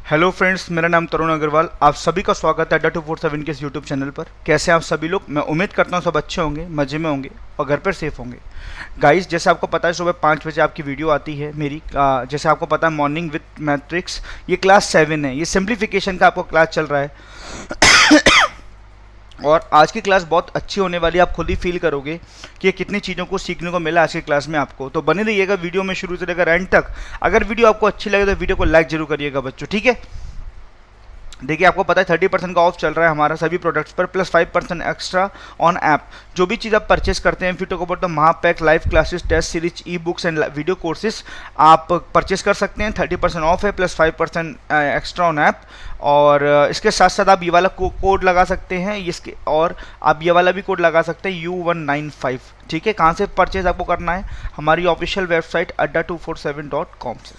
Hello friends, मेरा नाम तरुण अग्रवाल। आप सभी का स्वागत है अड्डा247 के इस यूट्यूब चैनल पर। कैसे हैं आप सभी लोग? मैं उम्मीद करता हूं सब अच्छे होंगे, मज़े में होंगे और घर पर सेफ होंगे। गाइस, जैसे आपको पता है सुबह 5 बजे आपकी वीडियो आती है मेरी। जैसे आपको पता है मॉर्निंग विथ मैट्रिक्स, ये क्लास 7 है। ये सिंप्लीफिकेशन का आपको क्लास चल रहा है और आज की क्लास बहुत अच्छी होने वाली है। आप खुद ही फील करोगे कि कितनी चीज़ों को सीखने को मिला आज की क्लास में आपको। तो बने रहिएगा वीडियो में शुरू से लेकर एंड तक। अगर वीडियो आपको अच्छी लगे तो वीडियो को लाइक जरूर करिएगा बच्चों, ठीक है। देखिए, आपको पता है 30% का ऑफ चल रहा है हमारा सभी प्रोडक्ट्स पर, प्लस 5% एक्स्ट्रा ऑन ऐप। जो भी चीज़ आप परचेस करते हैं, फिर talk about the Mahapack live classes, test series, e books and video courses आप परचेस कर सकते हैं। 30% ऑफ है, प्लस 5% एक्स्ट्रा ऑन ऐप। और इसके साथ साथ आप ये वाला कोड लगा सकते हैं इसके, और आप ये वाला भी कोड लगा सकते हैं U195, ठीक है। कहाँ से परचेज आपको करना है? हमारी ऑफिशियल वेबसाइट adda247.com से,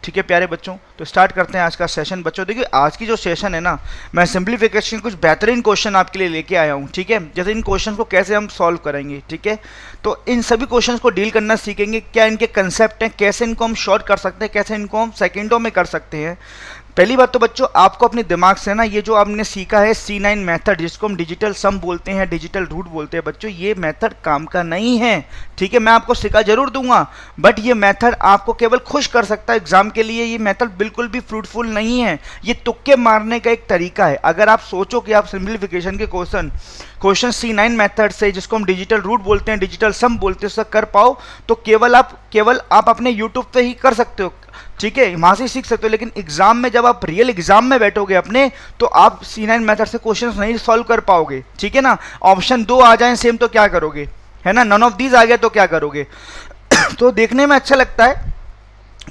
ठीक है प्यारे बच्चों। तो स्टार्ट करते हैं आज का सेशन बच्चों। देखिए, आज की जो सेशन है ना, मैं सिंप्लीफिकेशन कुछ बेहतरीन क्वेश्चन आपके लिए लेके आया हूँ, ठीक है। जैसे इन क्वेश्चन को कैसे हम सॉल्व करेंगे, ठीक है। तो इन सभी क्वेश्चन को डील करना सीखेंगे, क्या इनके कंसेप्ट हैं, कैसे इनको हम शॉर्ट कर सकते हैं, कैसे इनको हम सेकेंडों में कर सकते हैं। पहली बात तो बच्चों, आपको अपने दिमाग से ना ये जो आपने सीखा है C9 मेथड, जिसको हम डिजिटल सम बोलते हैं, डिजिटल रूट बोलते हैं बच्चों, ये मेथड काम का नहीं है, ठीक है। मैं आपको सिखा जरूर दूंगा, बट ये मेथड आपको केवल खुश कर सकता है एग्जाम के लिए। ये मेथड बिल्कुल भी फ्रूटफुल नहीं है, ये तुक्के मारने का एक तरीका है। अगर आप सोचो कि आप सिंप्लीफिकेशन के क्वेश्चन C9 मेथड से, जिसको हम डिजिटल रूट बोलते हैं, डिजिटल सम बोलते हैं, उससे कर पाओ तो केवल आप अपने यूट्यूब पे ही कर सकते हो, ठीक है, वहां से सीख सकते हो। लेकिन एग्जाम में जब आप रियल एग्जाम में बैठोगे अपने, तो आप C9 मेथड से क्वेश्चंस नहीं सॉल्व कर पाओगे, ठीक है ना। ऑप्शन 2 आ जाए सेम तो क्या करोगे, है ना। नन ऑफ दीज आ गया तो क्या करोगे? तो देखने में अच्छा लगता है,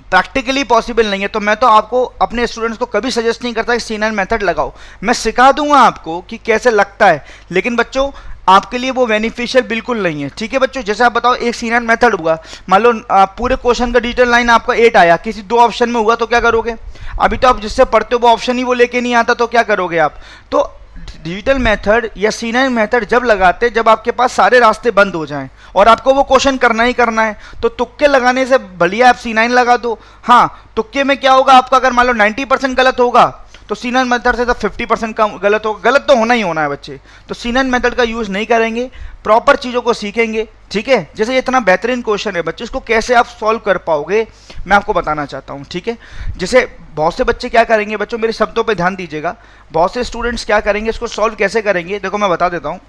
प्रैक्टिकली पॉसिबल नहीं है। तो मैं तो आपको अपने स्टूडेंट्स को कभी सजेस्ट नहीं करता कि C9 मेथड लगाओ। मैं सिखा दूंगा आपको कि कैसे लगता है, लेकिन बच्चों आपके लिए वो बेनिफिशियल बिल्कुल नहीं है, ठीक है बच्चों। जैसे आप बताओ, एक C9 मेथड हुआ, मान लो पूरे क्वेश्चन का डिजिटल लाइन आपका 8 आया, किसी 2 ऑप्शन में हुआ तो क्या करोगे? अभी तो आप जिससे पढ़ते हो वो ऑप्शन ही वो लेके नहीं आता, तो क्या करोगे आप? तो डिजिटल मेथड या C9 मेथड जब लगाते, जब आपके पास सारे रास्ते बंद हो जाएं और आपको वो क्वेश्चन करना ही करना है, तो तुक्के लगाने से बढ़िया आप C9 लगा दो। हाँ, तुक्के में क्या होगा आपका, अगर मान लो 90% गलत होगा तो C9 मेथड से तो 50% का गलत होगा। गलत तो होना ही होना है बच्चे। तो C9 मेथड का यूज़ नहीं करेंगे, प्रॉपर चीज़ों को सीखेंगे, ठीक है। जैसे इतना बेहतरीन क्वेश्चन है बच्चे, इसको कैसे आप सॉल्व कर पाओगे मैं आपको बताना चाहता हूँ, ठीक है। जैसे बहुत से बच्चे क्या करेंगे बच्चों, मेरे शब्दों पे ध्यान दीजिएगा। बहुत से स्टूडेंट्स क्या करेंगे, इसको सॉल्व कैसे करेंगे, देखो मैं बता देता हूँ।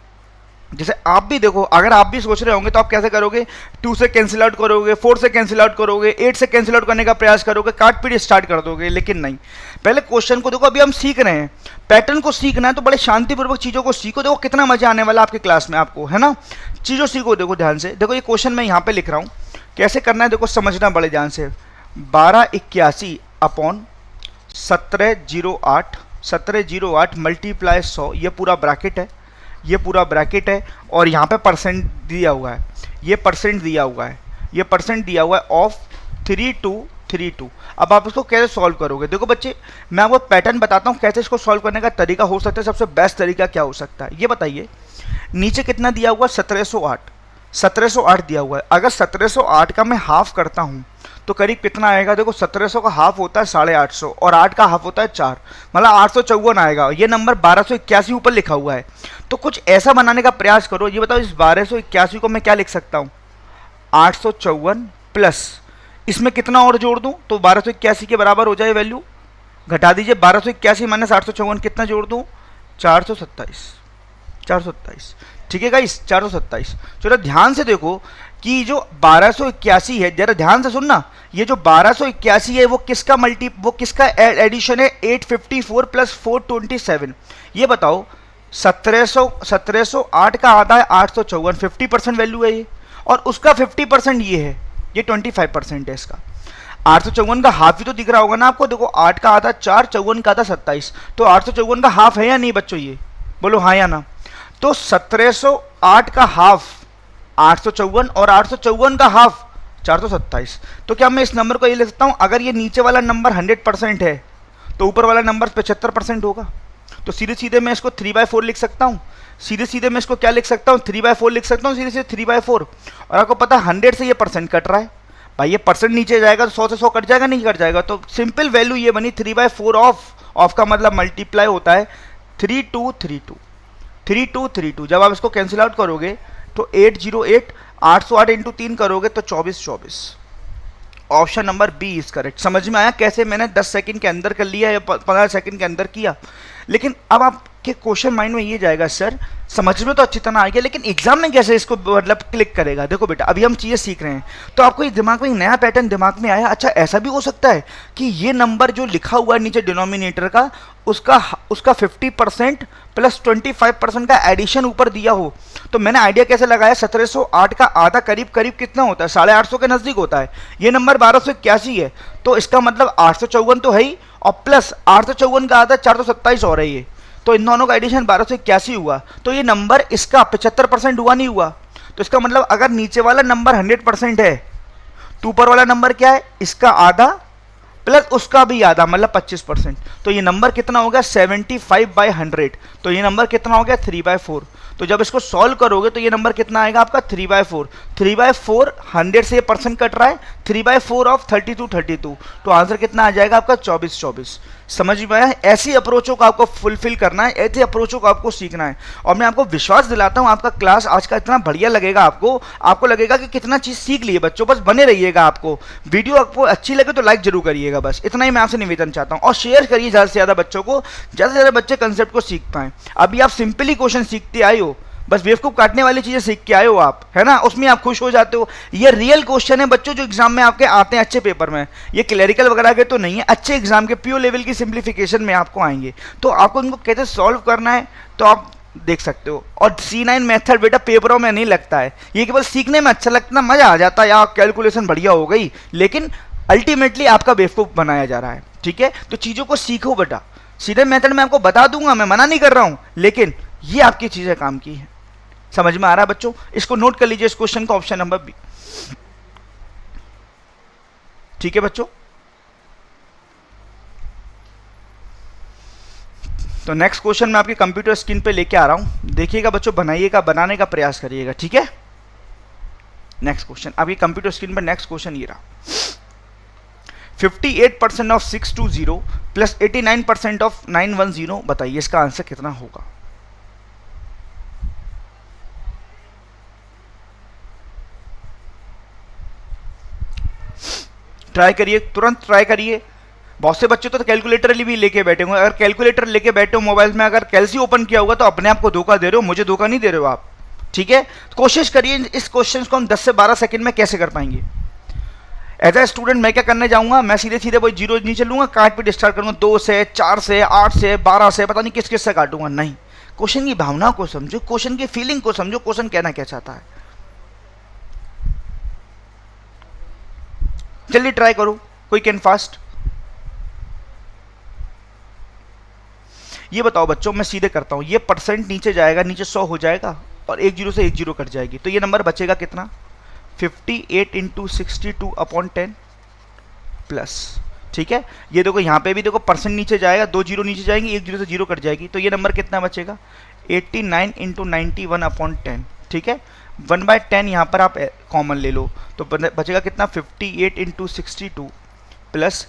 जैसे आप भी देखो, अगर आप भी सोच रहे होंगे तो आप कैसे करोगे? 2 से कैंसिल आउट करोगे, 4 से कैंसिल आउट करोगे, 8 से कैंसिल आउट करने का प्रयास करोगे, काट पीट स्टार्ट कर दोगे। लेकिन नहीं, पहले क्वेश्चन को देखो। अभी हम सीख रहे हैं, पैटर्न को सीखना है तो बड़े शांतिपूर्वक चीज़ों को सीखो। देखो कितना मजा आने वाला आपकी क्लास में आपको, है ना। चीज़ों सीखो, देखो ध्यान से। देखो ये क्वेश्चन मैं यहाँ पे लिख रहा हूँ, कैसे करना है देखो, समझना बड़े ध्यान से। 1281 अपॉन 1708 मल्टीप्लाई 100, ये पूरा ब्रैकेट है, ये पूरा ब्रैकेट है। और यहाँ पे परसेंट दिया हुआ है, ये परसेंट दिया हुआ है, ये परसेंट दिया हुआ है ऑफ 3232। अब आप इसको कैसे सॉल्व करोगे? देखो बच्चे, मैं आपको पैटर्न बताता हूँ कैसे इसको सॉल्व करने का तरीका हो सकता है। सबसे बेस्ट तरीका क्या हो सकता है ये बताइए। नीचे कितना दिया हुआ? 1708 दिया हुआ है। अगर 1708 का मैं हाफ करता हूँ तो करीब कितना आएगा? देखो 1700 का हाफ होता है 850 और 8 का हाफ होता है 4, मतलब 854 आएगा। ये नंबर 1281 ऊपर लिखा हुआ है। तो कुछ ऐसा बनाने का प्रयास करो। ये बताओ, इस 1281 को मैं क्या लिख सकता हूँ? 854 प्लस इसमें कितना और जोड़ दूँ तो 1281 के बराबर हो जाए वैल्यू। घटा दीजिए, 1281 माइनस 854 कितना जोड़ दूँ? 427, ठीक है गाइस, 427। चलो ध्यान से देखो कि जो 1281 है, जरा ध्यान से सुनना, ये जो 1281 है वो किसका एडिशन है? 854 प्लस 427। ये बताओ, 1708 का आधा है 854, 50% वैल्यू है ये, और उसका 50% ये है, ये 25% है इसका। 854 का हाफ ही तो दिख रहा होगा ना आपको। देखो 8 का आधा 4, 54 का आधा 27, तो 854 का हाफ है या नहीं बच्चों? ये बोलो हाँ या ना। तो 1708 का हाफ 854 और 854 का हाफ 427। तो क्या मैं इस नंबर को ये लिख सकता हूँ? अगर ये नीचे वाला नंबर 100% है तो ऊपर वाला नंबर 75% होगा। तो सीधे सीधे मैं इसको 3/4 लिख सकता हूँ। सीधे सीधे मैं इसको क्या लिख सकता हूँ? 3/4 लिख सकता हूँ, सीधे सीधे 3/4। और आपको पता है 100 से ये परसेंट कट रहा है, भाई ये परसेंट नीचे जाएगा तो 100 से 100 कट जाएगा, नहीं कट जाएगा। तो सिंपल वैल्यू ये बनी 3/4 ऑफ का मतलब मल्टीप्लाई होता है 3232, 3232। जब आप इसको कैंसिल आउट करोगे तो 808, 808 इंटू 3 करोगे तो 2424। Option number B is correct. समझ में आया कैसे मैंने 10 सेकंड के अंदर कर लिया या 15 सेकंड के अंदर किया। लेकिन अब आपके क्वेश्चन माइंड में ये जाएगा, सर समझ में तो अच्छी तरह आ गया, लेकिन एग्जाम में कैसे इसको मतलब क्लिक करेगा। देखो बेटा, अभी हम चीज़ें सीख रहे हैं, तो आपको ये दिमाग में एक नया पैटर्न दिमाग में आया, अच्छा ऐसा भी हो सकता है कि ये नंबर जो लिखा हुआ है नीचे डिनोमिनेटर का, उसका 50% प्लस 25% का एडिशन ऊपर दिया हो। तो मैंने आइडिया कैसे लगाया, 1708 का आधा करीब करीब कितना होता है, 850 के नज़दीक होता है। ये नंबर 1281 है, तो इसका मतलब 854 तो है ही, और प्लस 854 का आधा 427 हो रही है, तो इन दोनों का एडिशन 1281 हुआ। तो ये नंबर इसका 75% हुआ, नहीं हुआ। तो इसका मतलब अगर नीचे वाला नंबर 100% है तो ऊपर वाला नंबर क्या है, इसका आधा प्लस उसका भी आधा, मतलब 25%। तो ये नंबर कितना हो गया 75/100। तो ये नंबर कितना हो गया 3/4। तो जब इसको सॉल्व करोगे तो ये नंबर कितना आएगा आपका 3/4। 3/4 100 से ये परसेंट कट रहा है, 3/4 ऑफ 32 तो आंसर कितना आ जाएगा आपका 24। समझ में आया। ऐसी अप्रोचों को आपको फुलफिल करना है, ऐसी अप्रोचों को आपको सीखना है। और मैं आपको विश्वास दिलाता हूँ आपका क्लास आज का इतना बढ़िया लगेगा, आपको लगेगा कि कितना चीज़ सीख लिए बच्चों। बस बने रहिएगा। आपको वीडियो आपको अच्छी लगे तो लाइक जरूर करिएगा, बस इतना ही मैं आपसे निवेदन चाहता हूँ। और शेयर करिए ज़्यादा से ज़्यादा बच्चों को, ज़्यादा से ज़्यादा बच्चे कंसेप्ट को सीख पाएँ। अभी आप सिंपली क्वेश्चन सीखते आए हो, बस बेवकूफ काटने वाली चीजें सीख के आए हो आप, है ना, उसमें आप खुश हो जाते हो। ये रियल क्वेश्चन है बच्चों जो एग्जाम में आपके आते हैं अच्छे पेपर में, ये क्लरिकल वगैरह के तो नहीं है, अच्छे एग्जाम के प्योर लेवल की सिंप्लीफिकेशन में आपको आएंगे। तो आपको इनको कैसे सॉल्व करना है तो आप देख सकते हो। और C9 मेथड बेटा पेपरों में नहीं लगता है, ये केवल सीखने में अच्छा लगता है, मजा आ जाता है यार, कैलकुलेशन बढ़िया हो गई, लेकिन अल्टीमेटली आपका बेवकूफ बनाया जा रहा है। ठीक है, तो चीजों को सीखो बेटा। सीधे मेथड में आपको बता दूंगा, मैं मना नहीं कर रहा हूं, लेकिन ये आपकी चीजें काम की है। समझ में आ रहा है बच्चों, इसको नोट कर लीजिए इस क्वेश्चन का, ऑप्शन नंबर बी। ठीक है बच्चों, तो नेक्स्ट क्वेश्चन मैं आपके कंप्यूटर स्क्रीन पे लेके आ रहा हूं, देखिएगा बच्चों, बनाइएगा, बनाने का प्रयास करिएगा। ठीक है, नेक्स्ट क्वेश्चन आपकी कंप्यूटर स्क्रीन पर, नेक्स्ट क्वेश्चन ये रहा, 58% ऑफ 620 प्लस 89% ऑफ 910, बताइए इसका आंसर कितना होगा। ट्राई करिए, तुरंत ट्राई करिए। बहुत से बच्चे तो कैलकुलेटर भी लेके बैठे होंगे, अगर कैलकुलेटर लेके बैठे हो मोबाइल में, अगर कैलसी ओपन किया होगा तो अपने आप को धोखा दे रहे हो, मुझे धोखा नहीं दे रहे हो आप। ठीक है, कोशिश करिए इस क्वेश्चन को हम 10 से 12 सेकंड में कैसे कर पाएंगे। एज ए स्टूडेंट मैं क्या करने जाऊंगा, मैं सीधे सीधे कोई जीरो नहीं चलूंगा, काट पे स्टार्ट करूंगा, 2 से 4 से 8 से 12 से, पता नहीं किस किस से काटूंगा। नहीं, क्वेश्चन की भावना को समझो, क्वेश्चन की फीलिंग को समझो, क्वेश्चन कहना क्या चाहता है। जल्दी ट्राई करो, क्विक एंड फास्ट। ये बताओ बच्चों, मैं सीधे करता हूं, ये परसेंट नीचे जाएगा, नीचे 100 हो जाएगा और एक जीरो से एक जीरो कट जाएगी, तो ये नंबर बचेगा कितना 58 इंटू 62/10 प्लस। ठीक है, ये देखो यहाँ पे भी देखो परसेंट नीचे जाएगा, 2 जीरो नीचे जाएंगे, एक जीरो से जीरो कट जाएगी, तो ये नंबर कितना बचेगा 89 इंटू 91/10। ठीक है, 1/10 यहाँ पर आप कॉमन ले लो, तो बचेगा कितना 58 इंटू 62 प्लस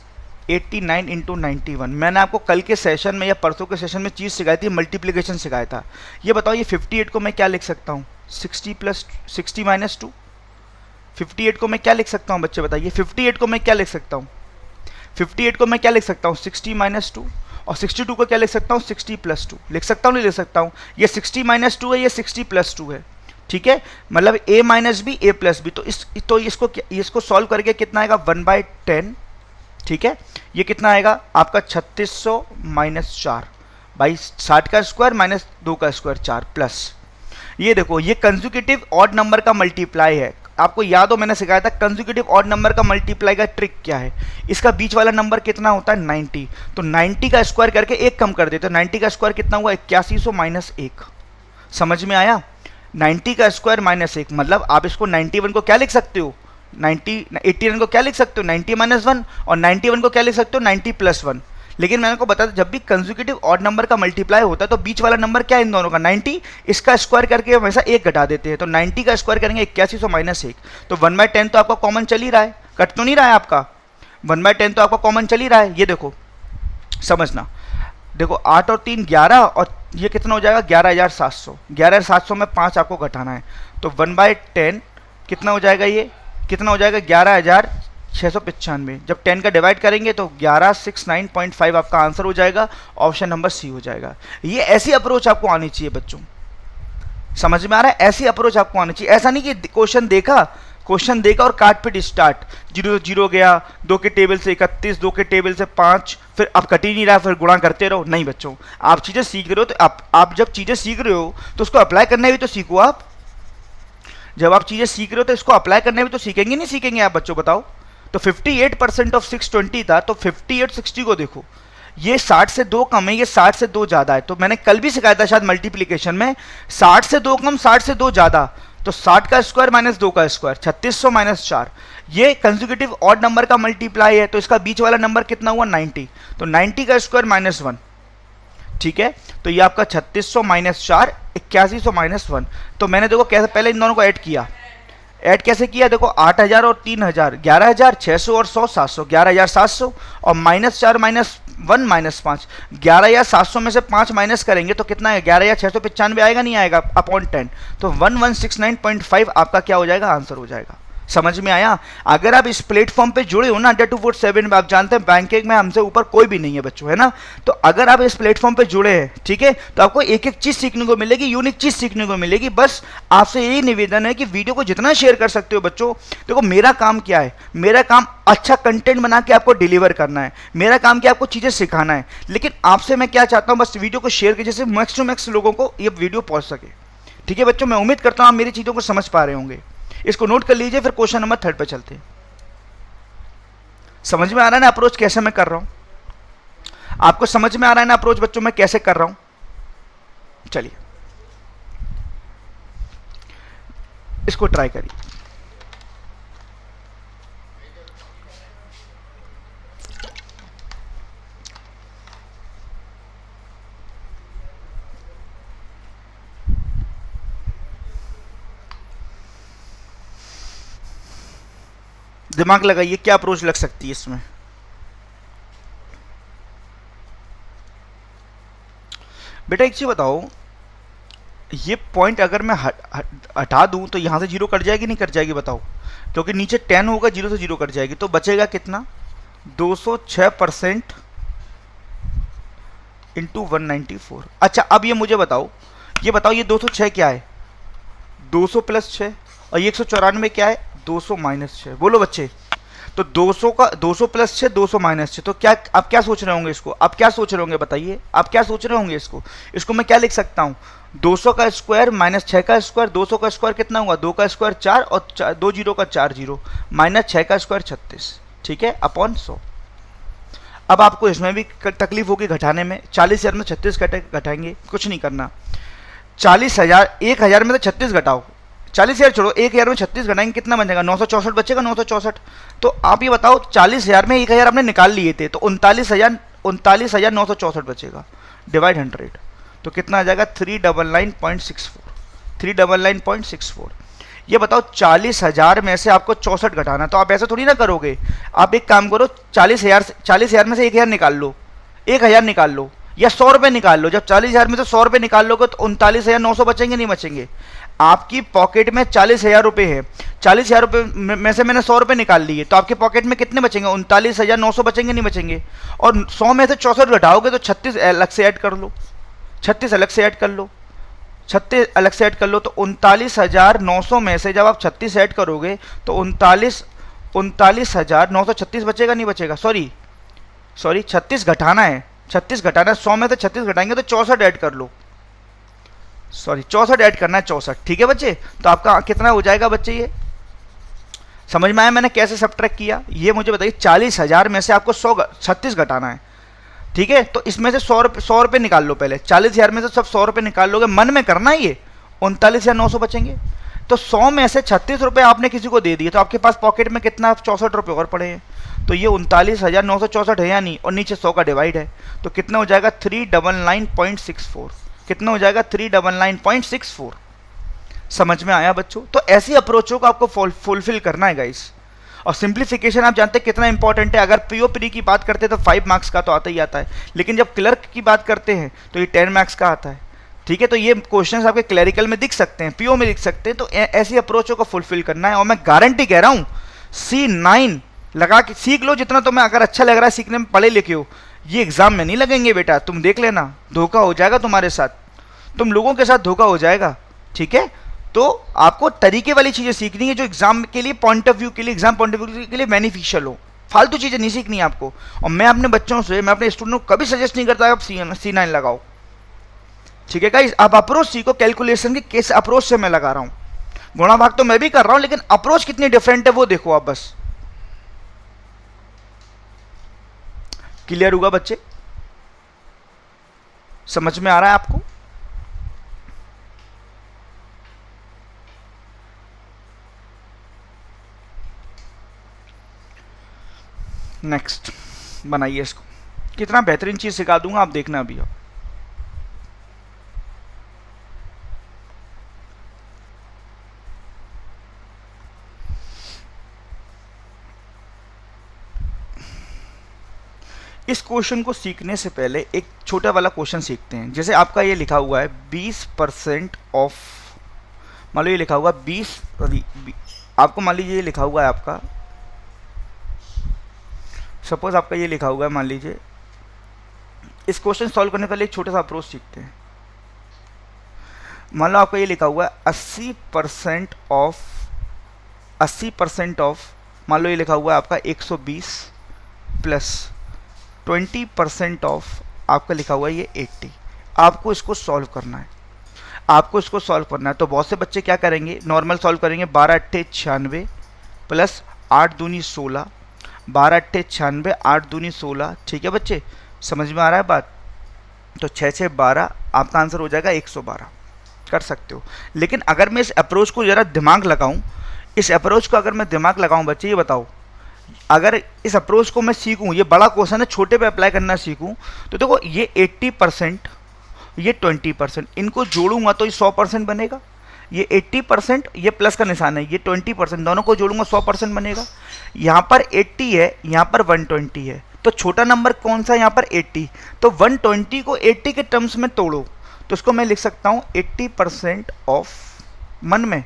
89 इंटू 91। मैंने आपको कल के सेशन में या परसों के सेशन में चीज़ सिखाई थी, मल्टीप्लिकेशन सिखाया था। ये बताओ ये 58 को मैं क्या लिख सकता हूँ 60 माइनस 2। 58 को मैं क्या लिख सकता हूँ बच्चे बताइए, 58 को मैं क्या लिख सकता हूँ, 58 को मैं क्या लिख सकता हूँ 60 माइनस 2, और 62 को क्या लिख सकता हूँ 60 प्लस 2। लिख सकता हूँ नहीं लिख सकता हूँ, ये 60 माइनस 2 है, ये 60 प्लस 2 है। ठीक है, मतलब a minus B A plus B, तो इसको सॉल्व करके कितना आएगा 1/10। ठीक है, ये कितना आएगा आपका 3600 माइनस 4 बाई 60 का स्क्वायर माइनस 2 का स्क्वायर 4 प्लस। ये देखो ये कंसेक्यूटिव ऑड नंबर का मल्टीप्लाई है। आपको याद हो मैंने सिखाया था कंसेक्यूटिव ऑड नंबर का मल्टीप्लाई का ट्रिक क्या है, इसका बीच वाला नंबर कितना होता है 90, तो 90 का स्क्वायर करके एक कम कर देते, तो 90 का स्क्वायर कितना हुआ 8100 माइनस 1। समझ में आया, 90 का स्क्वायर माइनस 1, मतलब आप इसको 91 को क्या लिख सकते हो 81 को क्या लिख सकते हो 90 माइनस 1, और 91 को क्या लिख सकते हो 90 प्लस 1। लेकिन मैंने को बताया जब भी कंसेक्यूटिव ऑड नंबर का मल्टीप्लाई होता है तो बीच वाला नंबर क्या है इन दोनों का 90, इसका स्क्वायर करके हमेशा एक घटा देते हैं, तो 90 का स्क्वायर करेंगे 8100 माइनस 1, तो 1/10 तो आपका कॉमन चल ही रहा है, कट तो नहीं रहा है आपका, 1/10 तो आपका कॉमन चल ही रहा है। ये देखो समझना, देखो 8 और 3 11, और ये कितना हो जाएगा 11,700। 11,700 में 5 आपको घटाना है, तो 1/10 कितना हो जाएगा, ये कितना हो जाएगा 11,695। जब 10 का डिवाइड करेंगे तो 11,609.5 आपका आंसर हो जाएगा, ऑप्शन नंबर सी हो जाएगा। ये ऐसी अप्रोच आपको आनी चाहिए बच्चों, समझ में आ रहा है, ऐसी अप्रोच आपको आनी चाहिए। ऐसा नहीं कि क्वेश्चन देखा और काट पिट स्टार्ट, 0 से 0 गया, 2 के टेबल से 31, 2 के टेबल से 5, फिर अब कट ही नहीं रहा, फिर गुणा करते रहो। नहीं बच्चों, आप चीज़ें सीख रहे हो तो आप जब चीज़ें सीख रहे हो तो उसको अप्लाई करना भी तो सीखो आप। जब आप चीज़ें सीख रहे हो तो इसको अप्लाई करना भी तो सीखेंगे, नहीं सीखेंगे आप बच्चों, बताओ। तो 58% ऑफ 620 था, तो 5860 को देखो, ये 60 से 2 कम है, ये 60 से 2 ज़्यादा है। तो मैंने कल भी सिखाया था शायद मल्टीप्लीकेशन में, 60 से 2 कम, 60 से 2 ज़्यादा, तो 60 का स्क्वायर माइनस 2 का स्क्वायर, 3600 माइनस 4। ये कंसेक्यूटिव ऑड नंबर का मल्टीप्लाई है, तो इसका बीच वाला नंबर कितना हुआ 90, तो 90 का स्क्वायर माइनस 1, ठीक है। तो ये आपका 3600 माइनस 4, 8100 माइनस 1। तो मैंने देखो कैसे पहले इन दोनों को ऐड किया, ऐड कैसे किया, देखो 8000 और 3000, 11,600 और 100 700, 11,700, और माइनस 4 माइनस 1 माइनस 5, 11,700 में से 5 माइनस करेंगे तो कितना है 11,695 आएगा, नहीं आएगा, अपॉन 10, तो 1169.5 आपका क्या हो जाएगा, आंसर हो जाएगा। समझ में आया। अगर आप इस प्लेटफॉर्म पे जुड़े हो ना अड्डा 247 में, आप जानते हैं बैंकिंग में हमसे ऊपर कोई भी नहीं है बच्चों, है ना। तो अगर आप इस प्लेटफॉर्म पे जुड़े हैं, ठीक है, तो आपको एक एक चीज सीखने को मिलेगी, यूनिक चीज सीखने को मिलेगी। बस आपसे यही निवेदन है कि वीडियो को जितना शेयर कर सकते हो बच्चों। देखो मेरा काम क्या है, मेरा काम अच्छा कंटेंट बना के आपको डिलीवर करना है, मेरा काम क्या आपको चीजें सिखाना है। लेकिन आपसे मैं क्या चाहता हूं, बस वीडियो को शेयर कीजिए, जैसे मैक्स टू मैक्स लोगों को ये वीडियो पहुंच सके। ठीक है बच्चों, मैं उम्मीद करता हूं आप मेरी चीजों को समझ पा रहे होंगे। इसको नोट कर लीजिए, फिर क्वेश्चन नंबर 3 पे चलते हैं। समझ में आ रहा है ना अप्रोच कैसे मैं कर रहा हूं, आपको समझ में आ रहा है ना अप्रोच बच्चों मैं कैसे कर रहा हूं। चलिए इसको ट्राई करिए। दिमाग लगाइए, क्या अप्रोच लग सकती है इसमें। बेटा एक चीज बताओ, ये पॉइंट अगर मैं हटा दूं तो यहां से 0 कट जाएगी, नहीं कट जाएगी बताओ, क्योंकि नीचे 10 होगा, 0 से 0 कट जाएगी, तो बचेगा कितना 206% इंटू 194। अच्छा अब ये मुझे बताओ, ये 206 क्या है, 200 प्लस 6, और ये 194 क्या है, 200 माइनस 6। बोलो बच्चे, तो 200 का 200 प्लस 6, 200 माइनस 6, तो क्या आप क्या सोच रहे होंगे इसको, आप क्या सोच रहे होंगे बताइए, आप क्या सोच रहे होंगे इसको मैं क्या लिख सकता हूँ, 200 का स्क्वायर माइनस 6 का स्क्वायर, 200 का स्क्वायर कितना हुआ, 2 का स्क्वायर 4, और 2 जीरो का 4 जीरो, माइनस 6 का स्क्वायर 36, ठीक है, अपॉन 100। अब आपको इसमें भी तकलीफ होगी घटाने में, 40,000 में 36 घटाएंगे, कुछ नहीं करना, 40,000 1000 में तो 36 घटाओ, 40,000 छोड़ो, 1000 में 36 घटाएंगे कितना बचेगा, 964 बचेगा, 964। तो आप ये बताओ 40,000 में 1000 आपने निकाल लिए थे, तो 39,964 बचेगा, डिवाइड 100, तो कितना आ जाएगा 399.64, 399.64। ये बताओ 40,000 में से आपको 64 घटाना, तो आप ऐसा थोड़ी ना करोगे, आप एक काम करो, 40,000 में से 1000 निकाल लो, 1000 निकाल लो, या 100 रुपये निकाल लो। जब 40,000 में से 100 रुपये निकाल लोगे तो 39,900 बचेंगे, नहीं बचेंगे। आपकी पॉकेट में 40,000 रुपये है, 40,000 रुपये में से मैंने 100 रुपये निकाल लिए, तो आपके पॉकेट में कितने बचेंगे, 39,900 बचेंगे, नहीं बचेंगे। और 100 में से 64 घटाओगे तो 36 अलग से ऐड कर लो, 36 अलग से ऐड कर लो, 36 अलग से ऐड कर लो, तो 39,900 में से जब आप 36 ऐड करोगे तो 39,936 बचेगा, नहीं बचेगा, सॉरी 36 घटाना है, 36 घटाना है, 100 में से 36 घटाएंगे तो 64 ऐड कर लो, सॉरी 64 ऐड करना है, 64, ठीक है बच्चे। तो आपका कितना हो जाएगा बच्चे, ये समझ में आया मैंने कैसे सब्ट्रैक्ट किया, ये मुझे बताइए। 40,000 में से आपको 36 घटाना है, ठीक है, तो इसमें से 100 रुपये निकाल लो पहले, 40,000 में से सब 100 रुपये निकाल लोगे, मन में करना है ये, 39,900 बचेंगे। तो 100 में से 36 रुपये आपने किसी को दे दिए, तो आपके पास पॉकेट में कितना 64 रुपये और पड़े हैं, तो ये 39,964 है या नहीं, और नीचे 100 का डिवाइड है, तो कितना हो जाएगा 399.64, कितना हो जाएगा 399.64। समझ में आया बच्चों। तो ऐसी अप्रोचों को आपको फुलफिल करना है गाइस, और सिंप्लीफिकेशन आप जानते हैं कितना इंपॉर्टेंट है। अगर पीओ प्री की बात करते हैं तो 5 मार्क्स का तो आता ही आता है, लेकिन जब क्लर्क की बात करते हैं तो ये 10 मार्क्स का आता है। ठीक है, तो ये क्वेश्चंस आपके क्लरिकल में दिख सकते हैं, पीओ में दिख सकते हैं, तो ऐसी अप्रोचों को फुलफिल करना है। और मैं गारंटी कह रहा हूँ C9 लगा के सीख लो जितना तुम्हें अगर अच्छा लग रहा है सीखने में, पढ़े लिखे हो, ये एग्जाम में नहीं लगेंगे बेटा, तुम देख लेना, धोखा हो जाएगा तुम्हारे साथ, तुम लोगों के साथ धोखा हो जाएगा। ठीक है, तो आपको तरीके वाली चीजें सीखनी है जो एग्जाम के लिए पॉइंट ऑफ व्यू के लिए, एग्जाम पॉइंट ऑफ व्यू के लिए बेनिफिशियल हो। फालतू चीजें नहीं सीखनी है आपको। और मैं अपने बच्चों से, मैं अपने स्टूडेंट को कभी सजेस्ट नहीं करता आप C9 लगाओ। ठीक है गाइस, आप अप्रोच सीखो कैलकुलेशन की, किस अप्रोच से मैं लगा रहा हूं। गुणा भाग तो मैं भी कर रहा हूं, लेकिन अप्रोच कितनी डिफरेंट है वो देखो आप बस। क्लियर हुआ बच्चे? समझ में आ रहा है आपको? नेक्स्ट बनाइए इसको, कितना बेहतरीन चीज सिखा दूंगा आप देखना अभी। अब इस क्वेश्चन को सीखने से पहले एक छोटा वाला क्वेश्चन सीखते हैं। जैसे आपका ये लिखा हुआ है 20% ऑफ, मान लो ये लिखा हुआ 20, आपको मान लीजिए ये लिखा हुआ है आपका, सपोज आपका ये लिखा हुआ है, मान लीजिए इस क्वेश्चन सॉल्व करने के लिए एक छोटा सा अप्रोच सीखते हैं। मान लो आपका ये लिखा हुआ है 80% ऑफ, मान लो ये लिखा हुआ है आपका 120 प्लस 20% ऑफ आपका लिखा हुआ है ये 80। आपको इसको सॉल्व करना है, आपको इसको सॉल्व करना है। तो बहुत से बच्चे क्या करेंगे, नॉर्मल सॉल्व करेंगे, 12 अट्ठे 96 प्लस 8 दूनी 16, 12 अट्ठे 96, 8 दूनी 16। ठीक है बच्चे, समझ में आ रहा है बात? तो 6 6 12, आपका आंसर हो जाएगा 112। कर सकते हो, लेकिन अगर मैं इस अप्रोच को ज़रा दिमाग लगाऊं, इस अप्रोच को अगर मैं दिमाग लगाऊं बच्चे, ये बताओ, अगर इस अप्रोच को मैं सीखूं, ये बड़ा क्वेश्चन है, छोटे पे अप्लाई करना सीखूं, तो देखो ये 80%, ये 20%, इनको जोड़ूंगा तो ये 100% बनेगा। ये 80%, ये प्लस का निशान है, ये 20%, दोनों को जोड़ूंगा 100% बनेगा। यहाँ पर 80 है, यहाँ पर 120 है, तो छोटा नंबर कौन सा, यहाँ पर 80। तो 120 को 80 के टर्म्स में तोड़ो, तो इसको मैं लिख सकता हूँ 80% ऑफ, मन में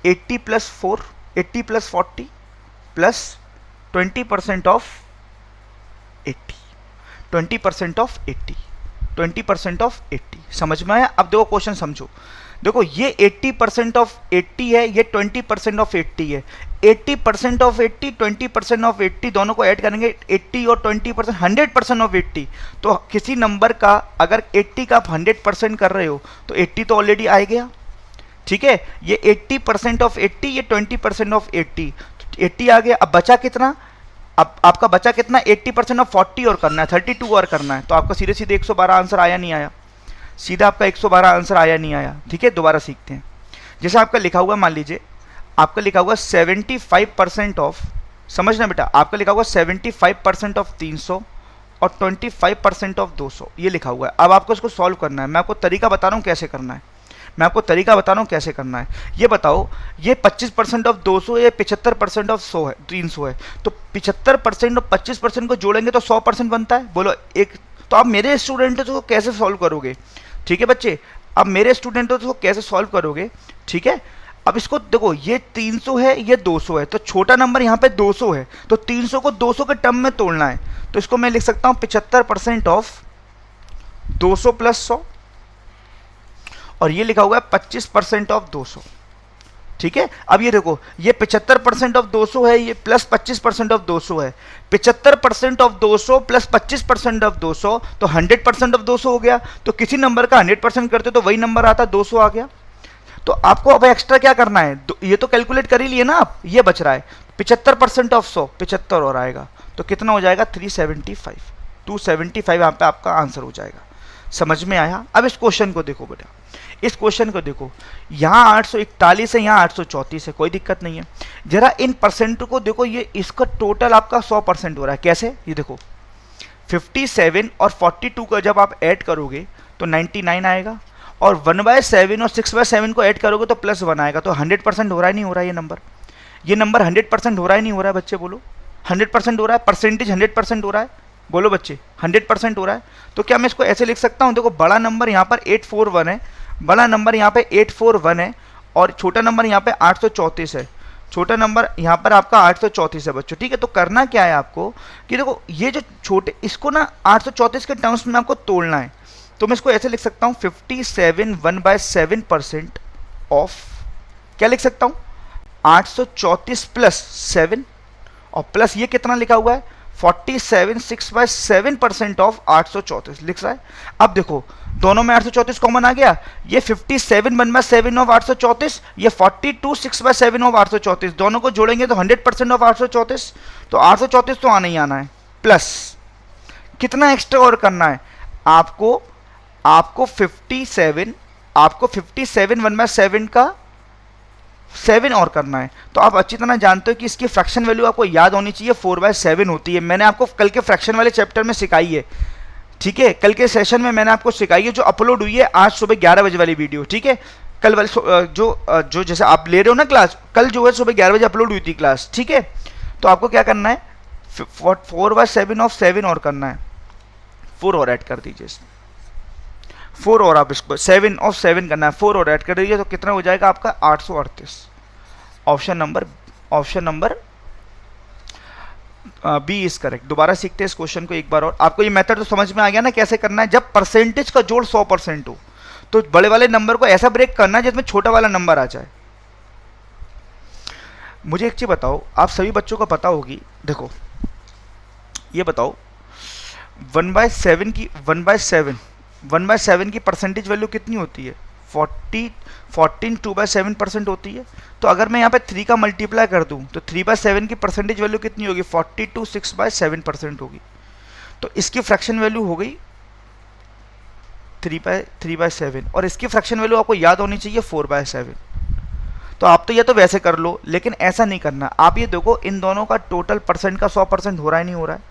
80 plus 4, 80 plus 40 plus 20% of 80, 20% of 80, 20% of 80। समझ में आया? अब देखो क्वेश्चन समझो, देखो ये 80% ऑफ 80 है, ये 20% ऑफ 80 है। 80% ऑफ 80, 20% ऑफ 80 दोनों को ऐड करेंगे, 80 और 20%, 100% ऑफ 80। तो किसी नंबर का अगर 80 का आप 100% कर रहे हो तो 80 तो ऑलरेडी आ गया। ठीक है, ये 80% ऑफ 80, ये 20% ऑफ 80, 80 आ गया। अब बचा कितना, अब आपका बचा कितना, 80% ऑफ 40 और करना है, 32 और करना है। तो आपका सीधे सीधे 112 आंसर आया नहीं आया, सीधा आपका 112 आंसर आया नहीं आया। ठीक है, दोबारा सीखते हैं। जैसे आपका लिखा हुआ, मान लीजिए आपका लिखा हुआ 75% ऑफ, समझना बेटा, आपका लिखा हुआ 75% ऑफ 300 और 25% ऑफ 200, ये लिखा हुआ है। अब आपको इसको सॉल्व करना है, मैं आपको तरीका बता रहा हूँ कैसे करना है, मैं आपको तरीका बता रहा हूँ कैसे करना है। ये बताओ, ये 25% ऑफ 200 या 75% ऑफ 100 है, 300 है, तो 75% और 25% को जोड़ेंगे तो 100% बनता है। बोलो एक, तो आप मेरे स्टूडेंट हो तो कैसे सॉल्व करोगे? ठीक है बच्चे, अब मेरे स्टूडेंट हो तो कैसे सॉल्व करोगे? ठीक है, अब इसको देखो, ये 300 है, ये 200 है, तो छोटा नंबर यहाँ पे 200 है, तो 300 को 200 के टर्म में तोड़ना है। तो इसको मैं लिख सकता हूँ 75% ऑफ 200 प्लस 100, और ये लिखा हुआ है 25% ऑफ 200। ठीक है, अब ये देखो, ये 75% ऑफ 200 है, ये प्लस 25% ऑफ 200 है। 75% ऑफ 200 प्लस 25% ऑफ 200, तो 100% ऑफ 200 हो गया। तो किसी नंबर का 100% करते तो वही नंबर आता, 200 आ गया। तो आपको अब एक्स्ट्रा क्या करना है, ये तो कैलकुलेट कर ही लिए ना आप, ये बच रहा है 75% ऑफ 100, 75 और आएगा, तो कितना हो जाएगा 375, 275 यहाँ पे आपका आंसर हो जाएगा। समझ में आया? अब इस क्वेश्चन को देखो बेटा, इस क्वेश्चन को देखो, यहाँ 841 है, यहाँ 834 है, कोई दिक्कत नहीं है। जरा इन परसेंट को देखो, ये इसका टोटल आपका 100% हो रहा है। कैसे? ये देखो 57 और 42 का जब आप ऐड करोगे तो 99 आएगा, और 1/7 और 6/7 को ऐड करोगे तो +1 आएगा। तो 100% हो रहा है, नहीं हो रहा है ये नंबर? ये नंबर 100% हो रहा है नहीं हो रहा है बच्चे बोलो? 100% हो रहा है, परसेंटेज 100% हो रहा है, बोलो बच्चे 100% हो रहा है। तो क्या मैं इसको ऐसे लिख सकता हूँ, देखो बड़ा नंबर यहाँ पर 841 है, बड़ा नंबर यहाँ पे 841 है और छोटा नंबर यहाँ पे 834 है, छोटा नंबर यहाँ पर आपका 834 है बच्चों, ठीक है। तो करना क्या है आपको कि देखो ये जो छोटे इसको ना 834 के टर्म्स में आपको तोड़ना है। तो मैं इसको ऐसे लिख सकता हूँ 57 1/7% ऑफ, क्या लिख सकता हूँ 834 प्लस 7 और प्लस ये कितना लिखा हुआ है 47 6/7% ऑफ 834 लिख रहा है। अब देखो दोनों में 834 कॉमन आ गया, ये 57 1/7 ऑफ 834, ये 42 6/7 ऑफ 834, दोनों को जोड़ेंगे तो 100% ऑफ 834, तो 834 तो आना ही आना है। प्लस कितना एक्स्ट्रा और करना है आपको 57 1/7 का 7 और करना है। तो आप अच्छी तरह जानते हो कि इसकी फ्रैक्शन वैल्यू आपको याद होनी चाहिए 4/7 होती है। मैंने आपको कल के फ्रैक्शन वाले चैप्टर में सिखाई है, ठीक है, कल के सेशन में मैंने आपको सिखाई है, जो अपलोड हुई है आज सुबह 11 बजे वाली वीडियो, ठीक है। कल वाले जो जैसे आप ले रहे हो ना क्लास, कल जो है सुबह 11 बजे अपलोड हुई थी क्लास, ठीक है। तो आपको क्या करना है 4/7 ऑफ 7 और करना है, 4 और ऐड कर दीजिए इसमें, 4 और आप इसको 7 ऑफ 7 करना है, 4 और ऐड कर दीजिए, तो कितना हो जाएगा आपका 838। Option number B is correct. दोबारा सीखते हैं इस क्वेश्चन को एक बार और। आपको ये मेथड तो समझ में आ गया ना कैसे करना है। जब परसेंटेज का जोड़ 100% हो तो बड़े वाले नंबर को ऐसा ब्रेक करना है जिसमें छोटा वाला नंबर आ जाए। मुझे एक चीज बताओ, आप सभी बच्चों को पता होगी, देखो ये बताओ 1/7 की परसेंटेज वैल्यू कितनी होती है 14 2/7% होती है। तो अगर मैं यहाँ पे 3 का मल्टीप्लाई कर दूँ तो 3/7 की परसेंटेज वैल्यू कितनी होगी 42 6/7% होगी। तो इसकी फ्रैक्शन वैल्यू हो गई 3/7 और इसकी फ्रैक्शन वैल्यू आपको याद होनी चाहिए 4/7। तो आप तो ये तो वैसे कर लो, लेकिन ऐसा नहीं करना। आप ये देखो इन दोनों का टोटल परसेंट का 100% हो रहा है नहीं हो रहा है?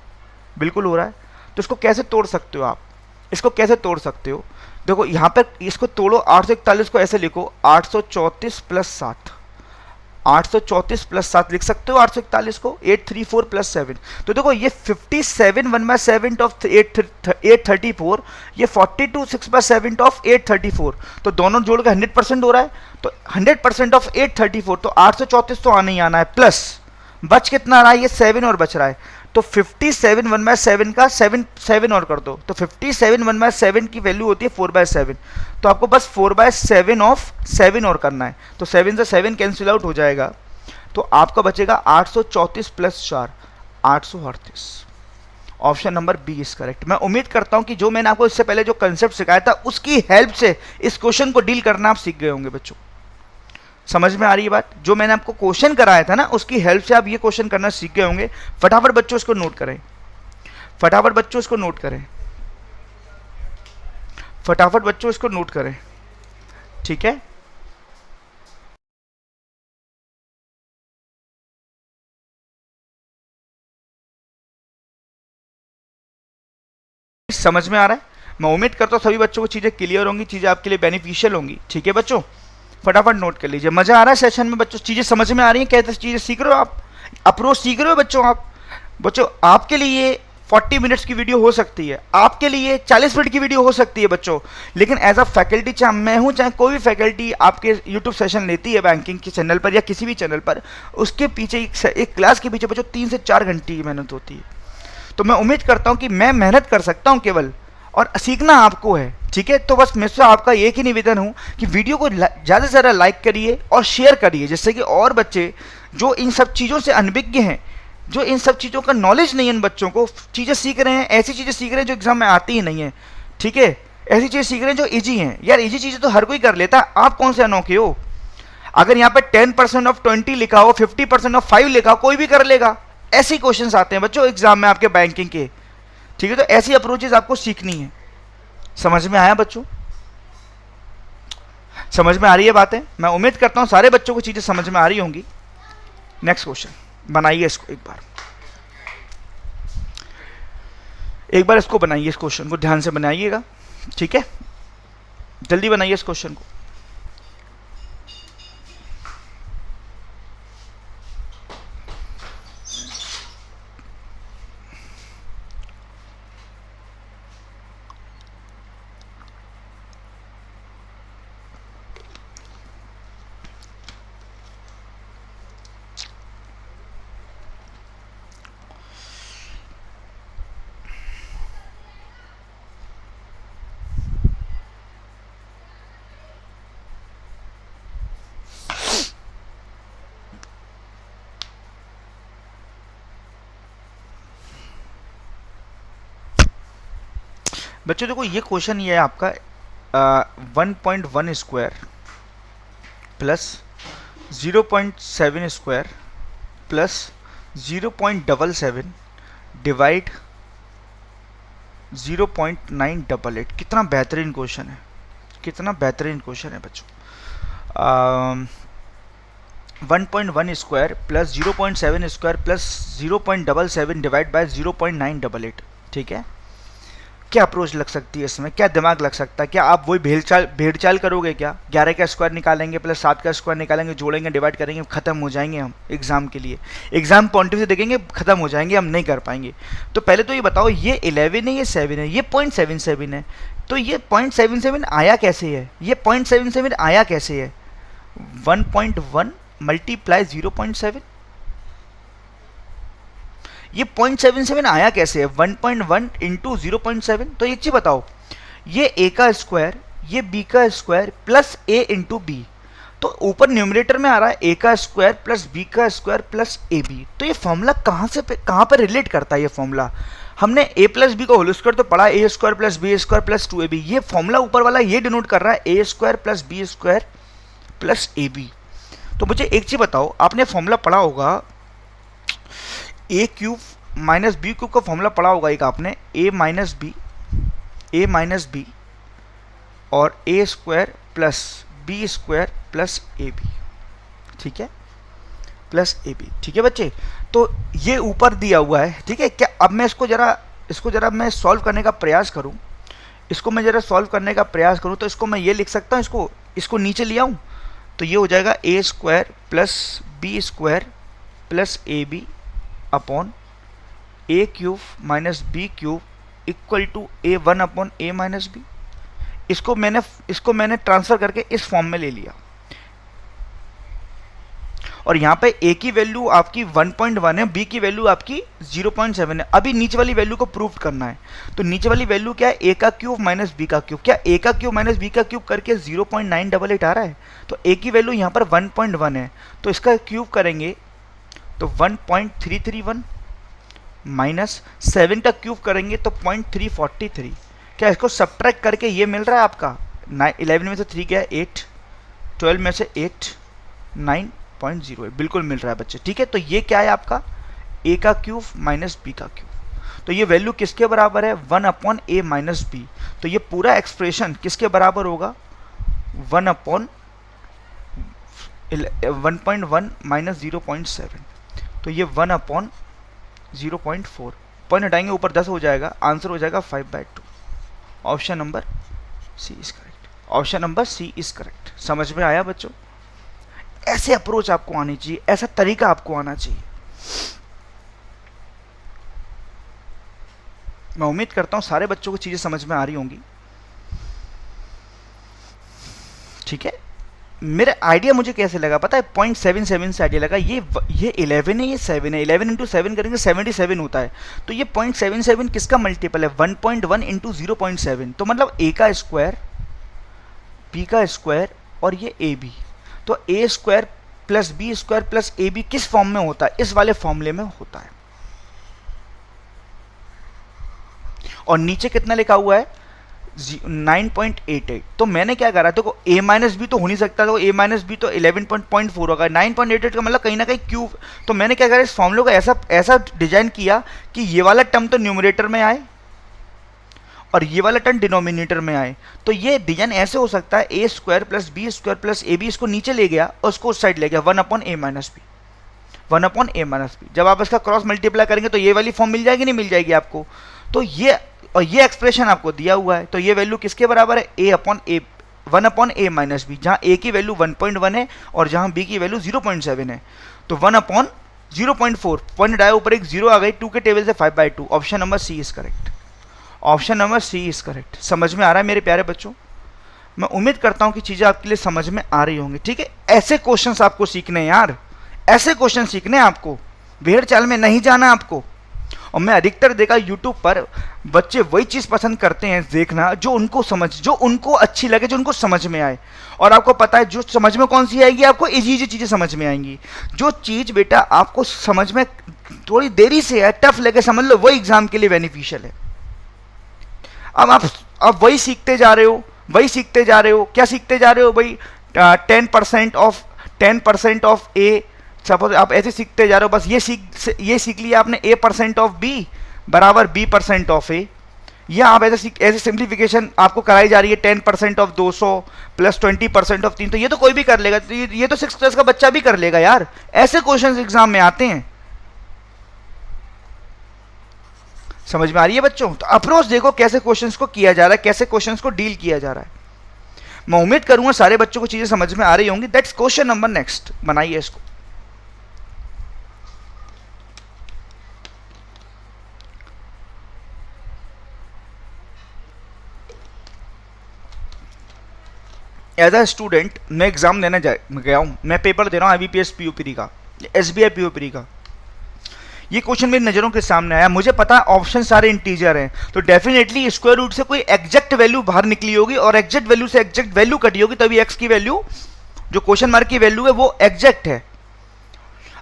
बिल्कुल हो रहा है। तो इसको कैसे तोड़ सकते हो आप, इसको कैसे तोड़ सकते हो, देखो यहाँ पर इसको तोड़ो, 841 को ऐसे लिखो 834 प्लस 7, 834 प्लस 7 लिख सकते हो 841 को, 834 प्लस 7। तो देखो ये 57 1/7 ऑफ 834, ये 42 6/7 ऑफ 834, तो दोनों जोड़ के 100% हो रहा है। तो 100% ऑफ 834, तो 834 तो आना ही आना है, प्लस बच कितना रहा है ये 7 और बच रहा है। तो 57 1/7 का 7 और कर दो, तो 57 1/7 की वैल्यू होती है 4/7। तो आपको बस 4/7 ऑफ 7 और करना है, तो 7 से 7 कैंसिल आउट हो जाएगा, तो आपका बचेगा 834 plus 4 838। Option number B is correct. मैं उम्मीद करता हूं कि जो मैंने आपको इससे पहले जो कंसेप्ट सिखाया था उसकी हेल्प से इस क्वेश्चन को डील करना आप सीख गए होंगे बच्चों। समझ में आ रही है बात? जो मैंने आपको क्वेश्चन कराया था ना उसकी हेल्प से आप ये क्वेश्चन करना सीख गए होंगे। फटाफट बच्चों इसको नोट करें, फटाफट बच्चों इसको नोट करें, फटाफट बच्चों इसको नोट करें, ठीक है। समझ में आ रहा है? मैं उम्मीद करता हूँ सभी बच्चों को चीज़ें क्लियर होंगी, चीज़ें आपके लिए बेनिफिशियल होंगी, ठीक है बच्चों। फटाफट नोट कर लीजिए। मजा आ रहा है सेशन में बच्चों? चीजें समझ में आ रही हैं? कैसे चीजें सीख रहे हो आप? अप्रोच सीख रहे हो बच्चों आप? बच्चों आपके लिए 40 मिनट्स की वीडियो हो सकती है, आपके लिए 40 मिनट की वीडियो हो सकती है बच्चों, लेकिन एज अ फैकल्टी, चाहे मैं हूं चाहे कोई भी फैकल्टी आपके यूट्यूब सेशन लेती है बैंकिंग के चैनल पर या किसी भी चैनल पर, उसके पीछे एक क्लास के पीछे बच्चों 3 से 4 घंटे की मेहनत होती है। तो मैं उम्मीद करता हूं कि मैं मेहनत कर सकता हूं केवल, और सीखना आपको है, ठीक है। तो बस मुझसे आपका एक ही निवेदन हूँ कि वीडियो को ज़्यादा से ज़्यादा लाइक करिए और शेयर करिए, जिससे कि और बच्चे जो इन सब चीज़ों से अनभिज्ञ हैं, जो इन सब चीज़ों का नॉलेज नहीं है, इन बच्चों को चीज़ें सीख रहे हैं, ऐसी चीज़ें सीख रहे हैं जो एग्जाम में आती ही नहीं है, ठीक है। ऐसी चीज़ें सीख रहे हैं जो ईजी हैं। यार ईजी चीज़ें तो हर कोई कर लेता है, आप कौन से अनोखे हो? अगर यहाँ पे 10% ऑफ 20 लिखा हो, 50% ऑफ 5 लिखा हो, कोई भी कर लेगा। ऐसे क्वेश्चन आते हैं बच्चों एग्जाम में आपके बैंकिंग के, ठीक है। तो ऐसी अप्रोचेज आपको सीखनी है। समझ में आया बच्चों? समझ में आ रही है बातें? मैं उम्मीद करता हूं सारे बच्चों को चीजें समझ में आ रही होंगी। नेक्स्ट क्वेश्चन बनाइए इसको एक बार इसको बनाइए, इस क्वेश्चन को ध्यान से बनाइएगा, ठीक है। जल्दी बनाइए इस क्वेश्चन को। बच्चों देखो ये क्वेश्चन ये है आपका 1.1 square plus 0.7 square plus 0.77 divide 0.988। कितना बेहतरीन क्वेश्चन है, कितना बेहतरीन क्वेश्चन है बच्चों। 1.1 square plus 0.7 square plus 0.77 divide by 0.988। ठीक है, क्या अप्रोच लग सकती है इसमें, क्या दिमाग लग सकता है? क्या आप वही भेड़ चाल करोगे क्या? 11 का स्क्वायर निकालेंगे प्लस 7 का स्क्वायर निकालेंगे, जोड़ेंगे, डिवाइड करेंगे, खत्म हो जाएंगे हम एग्जाम के लिए। एग्जाम पॉइंट से देखेंगे खत्म हो जाएंगे, हम नहीं कर पाएंगे। तो पहले तो ये बताओ, ये 11 है, ये 7 है, ये 0.77 है, तो ये 0.77 आया कैसे है? ये 0.77 आया कैसे है? 1.1 मल्टीप्लाई 0.7, ये 0.77 आया कैसे है? 1.1 इंटू 0.7। तो एक चीज बताओ, ये a का स्क्वायर, ये b का square plus a into B, तो ऊपर न्यूमरेटर में आ रहा है a का स्क्वायर प्लस b का स्क्वायर प्लस ab। तो ये फॉर्मूला कहाँ पर रिलेट करता है? ये फॉर्मूला हमने a प्लस बी का होल स्क्वायर तो पढ़ा, a square plus B square plus 2ab। ये फॉर्मूला ऊपर वाला ये डिनोट कर रहा है a square plus B square plus ab। तो मुझे एक चीज बताओ, आपने फॉर्मूला पढ़ा होगा A cube minus B cube का फॉर्मूला पढ़ा होगा एक आपने, ए माइनस बी और A square plus B square plus A B. ठीक है, प्लस ए बी। ठीक है बच्चे, तो ये ऊपर दिया हुआ है। ठीक है, क्या अब मैं इसको जरा मैं सॉल्व करने का प्रयास करूं, तो इसको मैं ये लिख सकता हूं, इसको नीचे ले आऊं, तो ये हो जाएगा A square plus B square plus A B upon A cube minus B cube equal to A 1 upon A minus B. इसको मैंने ट्रांसफर करके इस फॉर्म में ले लिया, और यहाँ पे ए की वैल्यू आपकी 1.1 है, बी की वैल्यू आपकी 0.7 है। अभी नीचे वाली वैल्यू को प्रूव करना है, तो नीचे वाली वैल्यू क्या है? ए का क्यूब माइनस बी का क्यूब। क्या ए का क्यूब माइनस बी का क्यूब करके 0.988 आ रहा है? तो ए की वैल्यू यहाँ पर 1.1 है, तो इसका क्यूब करेंगे तो 1.331 माइनस 7 का क्यूब करेंगे तो 0.343। क्या इसको सब्ट्रैक्ट करके ये मिल रहा है आपका? 11 में से 3 गया 8, 12 में से 8 9.08 बिल्कुल मिल रहा है बच्चे। ठीक है, तो ये क्या है आपका? a का क्यूब माइनस बी का क्यूब। तो ये वैल्यू किसके बराबर है? 1 अपॉन ए माइनस बी। तो ये पूरा एक्सप्रेशन किसके बराबर होगा? 1 अपॉन 1.1 माइनस 0.7, तो ये 1 अपॉन 0.4। पॉइंट हटाएंगे ऊपर 10 हो जाएगा, आंसर हो जाएगा 5/2। Option number C is correct. Option number C is correct. समझ में आया बच्चों? ऐसे अप्रोच आपको आनी चाहिए, ऐसा तरीका आपको आना चाहिए। मैं उम्मीद करता हूं सारे बच्चों को चीजें समझ में आ रही होंगी। ठीक है, मेरा आइडिया मुझे कैसे लगा पता है? 0.77 से आइडिया लगा। ये 11 है, ये 7 है, 11 इंटू 7 करेंगे 77 होता है। तो ये 0.77 किसका मल्टीपल है? 1.1 इंटू 0.7, तो मतलब a का स्क्वायर, b का स्क्वायर और ये ab। तो a square plus B square plus A B किस फॉर्म में होता है? इस वाले फॉर्मूले में होता है। और नीचे कितना लिखा हुआ है? 9.88। तो मैंने क्या करा, देखो a माइनस बी तो हो नहीं सकता, तो a माइनस बी तो 11.4 होगा। 9.88 का मतलब कहीं ना कहीं क्यूब। तो मैंने क्या करा, इस फॉर्मूले को ऐसा डिजाइन किया कि ये वाला टर्म तो न्यूमरेटर में आए और ये वाला टर्म डिनोमिनेटर में आए। तो ये डिजाइन ऐसे हो सकता है, A square plus B square plus A B, इसको नीचे ले गया और उसको उस साइड ले गया, 1 upon A minus B, 1 upon A minus B. जब आप इसका क्रॉस मल्टीप्लाई करेंगे तो ये वाली फॉर्म मिल जाएगी, नहीं मिल जाएगी आपको? तो ये और ये एक्सप्रेशन आपको दिया हुआ है, तो ये वैल्यू किसके बराबर है? ए upon A, 1 upon A minus B, जहाँ ए की वैल्यू 1.1 है और जहाँ बी की वैल्यू 0.7 है। तो 1 अपॉन 0.4, पॉइंट आया ऊपर एक 0 आ गई, 2 के टेबल से 5/2। Option number C is correct. Option number C is correct. समझ में आ रहा है मेरे प्यारे बच्चों? मैं उम्मीद करता हूँ कि चीज़ें आपके लिए समझ में आ रही होंगी। ठीक है, ऐसे क्वेश्चंस आपको सीखने हैं यार, ऐसे क्वेश्चन सीखने हैं आपको, भेड़ चाल में नहीं जाना आपको। और मैं अधिकतर देखा यूट्यूब पर बच्चे वही चीज़ पसंद करते हैं देखना जो उनको अच्छी लगे, जो उनको समझ में आए। और आपको पता है जो समझ में कौन सी आएगी, आपको इजी चीज़ें समझ में आएंगी। जो चीज़ बेटा आपको समझ में थोड़ी देरी से है, टफ लगे समझ लो, वो एग्जाम के लिए बेनिफिशियल है। अब आप वही सीखते जा रहे हो, वही सीखते जा रहे हो। क्या सीखते जा रहे हो भाई? 10% ऑफ ए, सपोज आप ऐसे सीखते जा रहे हो। बस ये सीख लिया आपने, A% ऑफ बी बराबर B% ऑफ ए। या आप ऐसे सिंप्लीफिकेशन आपको कराई जा रही है, 10% ऑफ 200 प्लस 20% ऑफ 3। तो ये तो कोई भी कर लेगा, तो ये तो 6 क्लास का बच्चा भी कर लेगा यार। ऐसे क्वेश्चंस एग्जाम में आते हैं। समझ में आ रही है बच्चों? तो अप्रोच देखो कैसे क्वेश्चंस को किया जा रहा है, कैसे क्वेश्चंस को डील किया जा रहा है। मैं उम्मीद करूंगा सारे बच्चों को चीजें समझ में आ रही होंगी। That's question number next. बनाइए इसको। एज अ स्टूडेंट मैं एग्जाम देने गया हूं, मैं पेपर दे रहा हूं IBPS POPरी का, SBI POPरी का। ये क्वेश्चन मेरी नज़रों के सामने आया। मुझे पता है ऑप्शन सारे इंटीजर हैं, तो डेफिनेटली स्क्वायर रूट से कोई एग्जैक्ट वैल्यू बाहर निकली होगी और एग्जैक्ट वैल्यू से एग्जैक्ट वैल्यू कटी होगी, तभी एक्स की वैल्यू, जो क्वेश्चन मार्क की वैल्यू है, वो एग्जैक्ट है।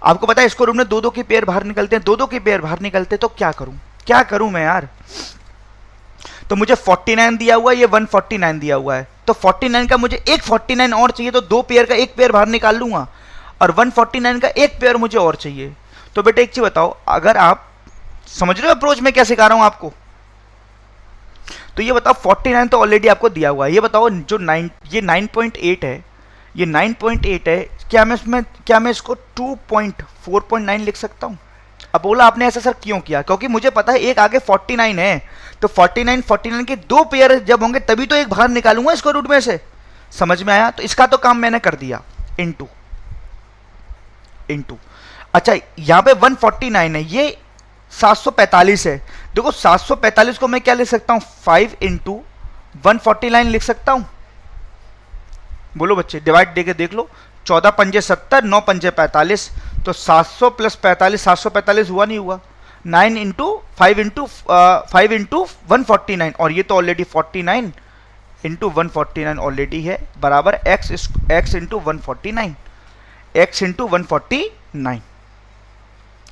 आपको पता है स्क्वायर रूट में दो के पेयर बाहर निकलते हैं, दो के पेयर बाहर निकलते हैं। तो क्या करूं मैं यार? तो मुझे 49 दिया हुआ है, ये 149 दिया हुआ है, तो 49 का मुझे एक 49 और चाहिए, तो दो पेयर का एक पेयर बाहर निकाल लूंगा, और 149 का एक पेयर मुझे और चाहिए। तो बेटा एक चीज बताओ, अगर आप समझ रहे हो अप्रोच में क्या सिखा रहा हूं आपको, तो ये बताओ 49 तो ऑलरेडी आपको दिया हुआ है। ये बताओ जो 9.8 है, ये 9.8 है, क्या मैं इसको 4.9 लिख सकता हूं? अब बोला आपने ऐसा सर क्यों किया? क्योंकि मुझे पता है एक आगे 49 है, तो 49 के दो पेयर जब होंगे तभी तो एक बाहर निकालूंगा इसको रूट में से। समझ में आया? तो इसका तो काम मैंने कर दिया, इनटू। अच्छा यहां पे 149 है, ये 745 है। देखो 745 को मैं क्या लिख सकता हूं? 5 इंटू 149 लिख सकता हूं। बोलो बच्चे, डिवाइड देके देख लो। 14 पंजे 70, 9 पंजे 45, तो 700 प्लस 45, 745 हुआ नहीं हुआ? 9 इंटू 5 इंटू 149, और ये तो ऑलरेडी 49 इंटू 149 ऑलरेडी है, बराबर x into 149, x into 149,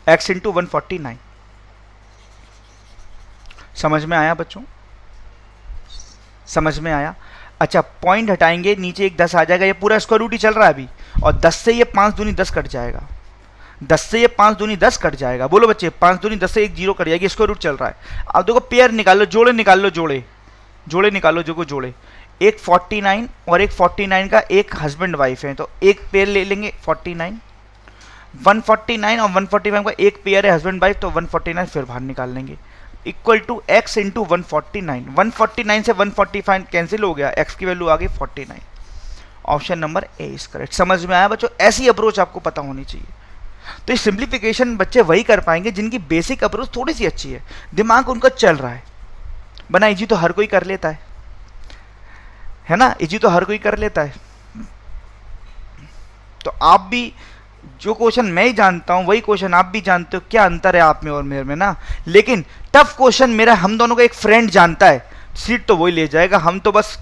x into 149। समझ में आया बच्चों? समझ में आया? अच्छा पॉइंट हटाएंगे, नीचे एक 10 आ जाएगा, ये पूरा स्क्वायर रूट ही चल रहा है अभी, और 10 से ये 5 दूनी 10 कट जाएगा, 10 से ये 5 दूनी 10 कट जाएगा। बोलो बच्चे, 5 दूनी 10 से एक 0 कट जाएगी, स्क्वायर रूट चल रहा है। अब देखो पेयर निकालो, जोड़े निकाल लो, जोड़े निकालो, जो को जोड़े, एक 49 और एक 49 का एक हस्बैंड वाइफ है, तो एक पेयर ले लेंगे 49, 149 और 145 का एक पेयर है हस्बैंड वाइफ, तो 149 फिर बाहर निकाल लेंगे, इक्वल टू x इंटू 149। 149 से 145 कैंसिल हो गया, x की वैल्यू आ गई 49। Option number A is correct. समझ में आया बच्चों? ऐसी अप्रोच आपको पता होनी चाहिए। तो ये सिंप्लीफिकेशन बच्चे वही कर पाएंगे जिनकी बेसिक अप्रोच थोड़ी सी अच्छी है, दिमाग उनका चल रहा है। बना इजी तो हर कोई कर लेता है ना? इजी तो हर कोई कर लेता है। तो आप भी, जो क्वेश्चन मैं ही जानता हूं वही क्वेश्चन आप भी जानते हो, क्या अंतर है आप में और मेरे में ना? लेकिन टफ क्वेश्चन मेरा, हम दोनों का एक फ्रेंड जानता है, सीट तो वही ले जाएगा। हम तो बस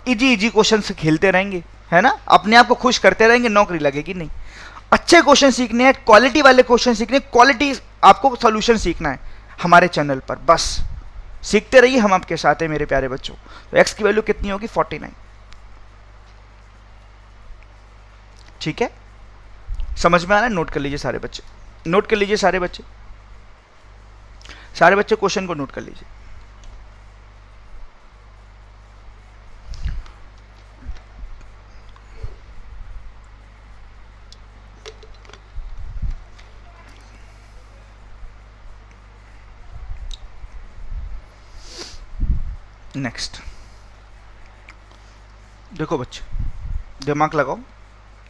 इजी क्वेश्चन से खेलते रहेंगे, है ना? अपने आप को खुश करते रहेंगे, नौकरी लगेगी नहीं। अच्छे क्वेश्चन सीखने हैं, क्वालिटी वाले क्वेश्चन सीखने, क्वालिटी आपको सोल्यूशन सीखना है हमारे चैनल पर। बस सीखते रहिए, हम आपके साथ हैं मेरे प्यारे बच्चों। तो एक्स की वैल्यू कितनी होगी? 49। ठीक है, समझ में आ रहा है? नोट कर लीजिए सारे बच्चे, नोट कर लीजिए सारे बच्चे, सारे बच्चे क्वेश्चन को नोट कर लीजिए। नेक्स्ट देखो बच्चे, दिमाग लगाओ,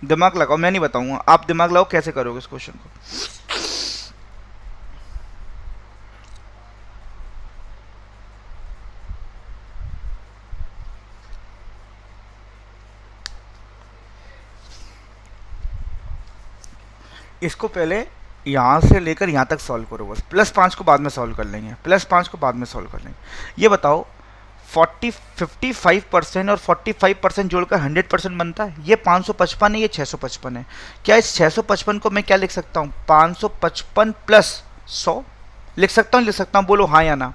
दिमाग लगाओ, मैं नहीं बताऊंगा, आप दिमाग लगाओ कैसे करोगे इस क्वेश्चन को। इसको पहले यहां से लेकर यहां तक सॉल्व करो बस, +5 को बाद में सॉल्व कर लेंगे, +5 को बाद में सॉल्व कर लेंगे। ये बताओ 55% और 45% जोड़कर 100% बनता है। ये 555 है, ये 655 है। क्या इस 655 को मैं क्या लिख सकता हूँ? 555 + 100 लिख सकता हूँ, बोलो हाँ या ना।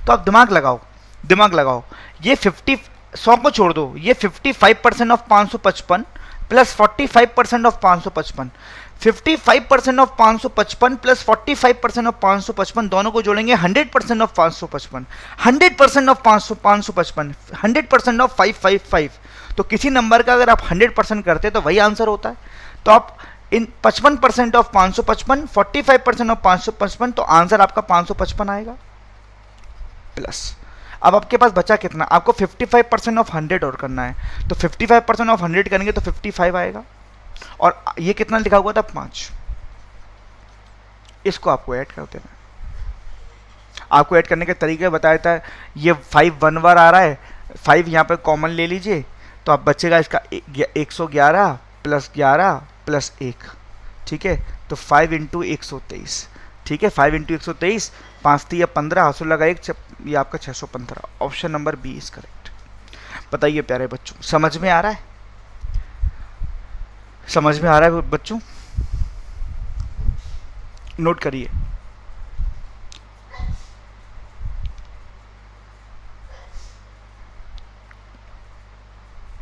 तो आप दिमाग लगाओ, दिमाग लगाओ, ये 100 को छोड़ दो, ये 55% of 555 plus 45% of 555, 55% of 555 plus 45% of 555 दोनों को जोड़ेंगे 100% ऑफ 555, 100% ऑफ 555, 100% ऑफ 555। तो किसी नंबर का अगर आप 100% करते तो वही आंसर होता है। तो आप इन 55% ऑफ 555, 45% ऑफ 555, तो आंसर आपका 555 आएगा प्लस। अब आपके पास बचा कितना, आपको 55% ऑफ 100 और करना है, तो 55% ऑफ 100 करेंगे तो 55 आएगा, और ये कितना लिखा हुआ था 5, इसको आपको ऐड कर देना है। आपको ऐड करने के तरीके बताया था, ये 5 1 बार आ रहा है, 5 यहाँ पे कॉमन ले लीजिए, तो आप बचेगा इसका 111 प्लस 11 प्लस 1, ठीक है, तो 5 इंटू 123, ठीक है, 5 इंटू 123, 5 3 15, हासुल लगा 1, ये आपका 615, option number B is correct. बताइए प्यारे बच्चों, समझ में आ रहा है, समझ में आ रहा है बच्चों? नोट करिए,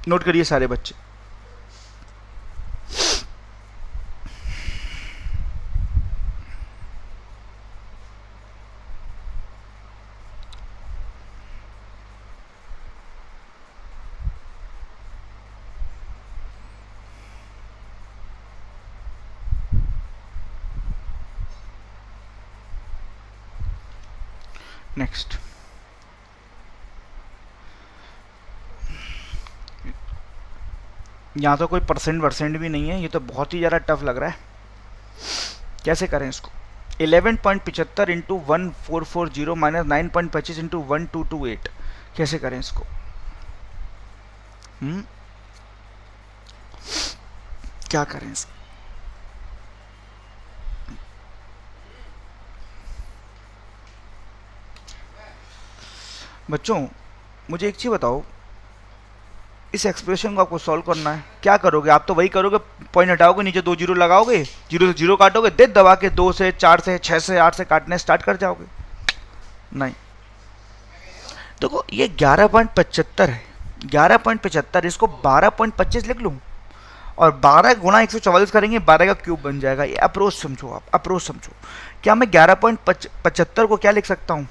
नोट करिए सारे बच्चे। नेक्स्ट, यहाँ तो कोई परसेंट भी नहीं है, ये तो बहुत ही ज़्यादा टफ लग रहा है। कैसे करें इसको? 11.75 इंटू 1440 माइनस 9.25 इंटू 1228, कैसे करें इसको? क्या करें इसको? बच्चों मुझे एक चीज़ बताओ, इस एक्सप्रेशन को आपको सॉल्व करना है, क्या करोगे आप? तो वही करोगे, पॉइंट हटाओगे, नीचे 2 जीरो लगाओगे, 0 से 0 काटोगे, दे दबा के 2 से 4 से 6 से 8 से काटने स्टार्ट कर जाओगे? नहीं। देखो ये 11.75 है, 11.75, इसको 12.25 लिख लूँ, और 12 गुणा 144 करेंगे, 12 का क्यूब बन जाएगा। ये अप्रोच समझो, आप अप्रोच समझो। क्या मैं 11.75 को क्या लिख सकता हूँ?